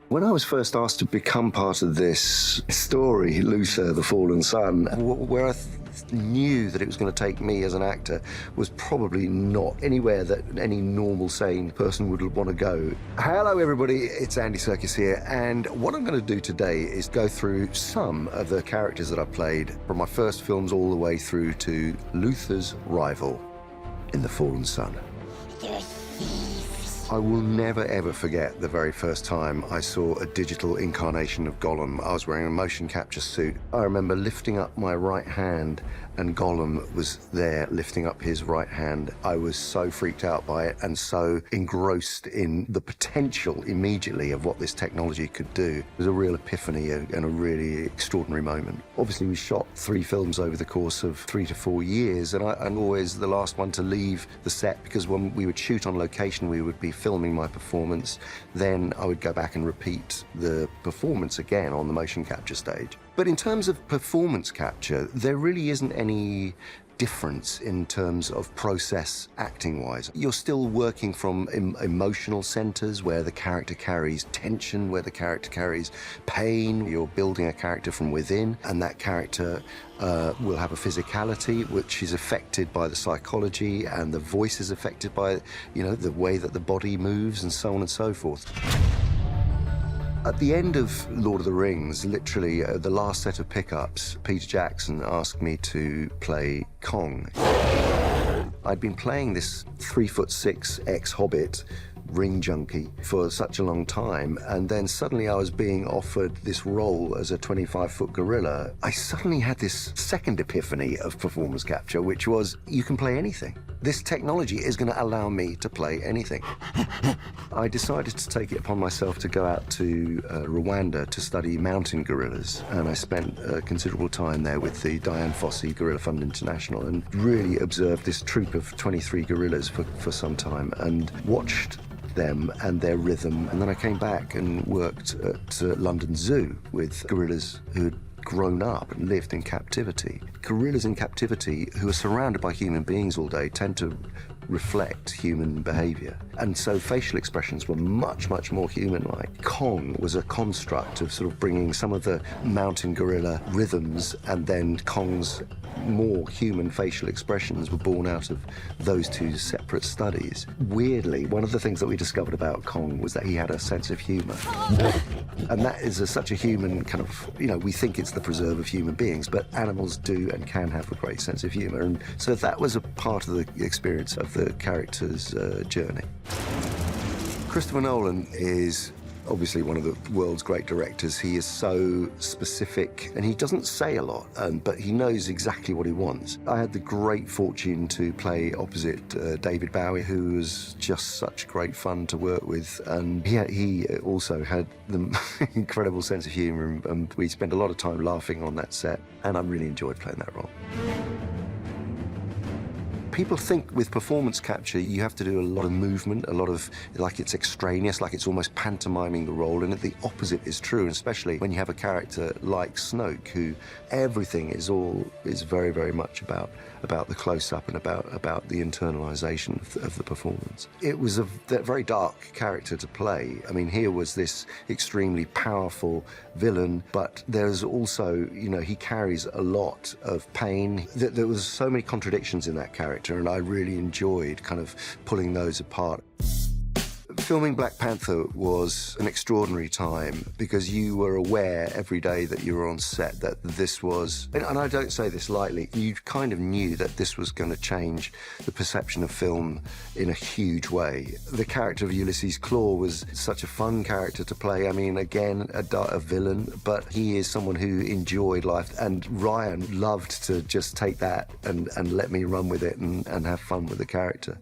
When I was first asked to become part of this story, Luther, the Fallen Son, where I knew that it was going to take me as an actor was probably not anywhere that any normal, sane person would want to go. Hello, everybody. It's Andy Serkis here, and what I'm going to do today is go through some of the characters that I played from my first films all the way through to Luther's rival in The Fallen Son. I will never, ever forget the very first time I saw a digital incarnation of Gollum. I was wearing a motion capture suit. I remember lifting up my right hand and Gollum was there lifting up his right hand. I was so freaked out by it and so engrossed in the potential immediately of what this technology could do. It was a real epiphany and a really extraordinary moment. Obviously, we shot 3 films over the course of 3 to 4 years, and I'm always the last one to leave the set because when we would shoot on location, we would be filming my performance. Then I would go back and repeat the performance again on the motion capture stage. But in terms of performance capture, there really isn't any difference in terms of process acting-wise. You're still working from emotional centers where the character carries tension, where the character carries pain. You're building a character from within, and that character will have a physicality which is affected by the psychology, and the voice is affected by, the way that the body moves and so on and so forth. At the end of Lord of the Rings, literally the last set of pickups, Peter Jackson asked me to play Kong. I'd been playing this 3'6" ex-Hobbit ring junkie for such a long time, and then suddenly I was being offered this role as a 25-foot gorilla. I suddenly had this second epiphany of performance capture, which was, you can play anything. This technology is going to allow me to play anything. I decided to take it upon myself to go out to Rwanda to study mountain gorillas, and I spent considerable time there with the Dian Fossey Gorilla Fund International and really observed this troop of 23 gorillas for some time and watched them and their rhythm. And then I came back and worked at London Zoo with gorillas who had grown up and lived in captivity. Gorillas in captivity who are surrounded by human beings all day tend to reflect human behavior. And so facial expressions were much, much more human-like. Kong was a construct of sort of bringing some of the mountain gorilla rhythms, and then Kong's more human facial expressions were born out of those two separate studies. Weirdly, one of the things that we discovered about Kong was that he had a sense of humor. And that is such a human kind of, we think it's the preserve of human beings, but animals do and can have a great sense of humor. And so that was a part of the experience of the character's journey. Christopher Nolan is obviously one of the world's great directors. He is so specific, and he doesn't say a lot, but he knows exactly what he wants. I had the great fortune to play opposite David Bowie, who was just such great fun to work with, and he also had the incredible sense of humor, and we spent a lot of time laughing on that set, and I really enjoyed playing that role. People think with performance capture you have to do a lot of movement, a lot of, like it's extraneous, like it's almost pantomiming the role, and the opposite is true, and especially when you have a character like Snoke, who everything is very, very much about the close-up and about the internalization of the performance. It was a very dark character to play. I mean, here was this extremely powerful villain, but there's also, he carries a lot of pain. There was so many contradictions in that character, and I really enjoyed kind of pulling those apart. Filming Black Panther was an extraordinary time because you were aware every day that you were on set that this was, and I don't say this lightly, you kind of knew that this was going to change the perception of film in a huge way. The character of Ulysses Klaue was such a fun character to play. I mean, again, a villain, but he is someone who enjoyed life, and Ryan loved to just take that and let me run with it and have fun with the character.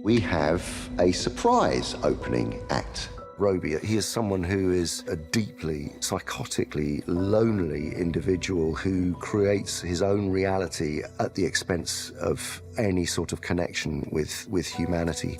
We have a surprise opening act. Roby, he is someone who is a deeply, psychotically lonely individual who creates his own reality at the expense of any sort of connection with humanity.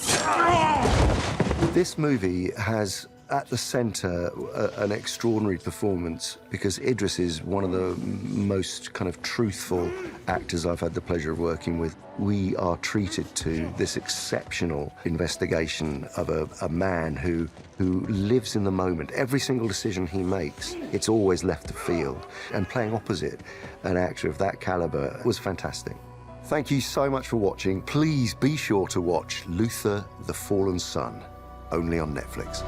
This movie has at the centre, an extraordinary performance, because Idris is one of the most kind of truthful actors I've had the pleasure of working with. We are treated to this exceptional investigation of a man who lives in the moment. Every single decision he makes, it's always left of field. And playing opposite an actor of that calibre was fantastic. Thank you so much for watching. Please be sure to watch Luther, the Fallen Son, only on Netflix.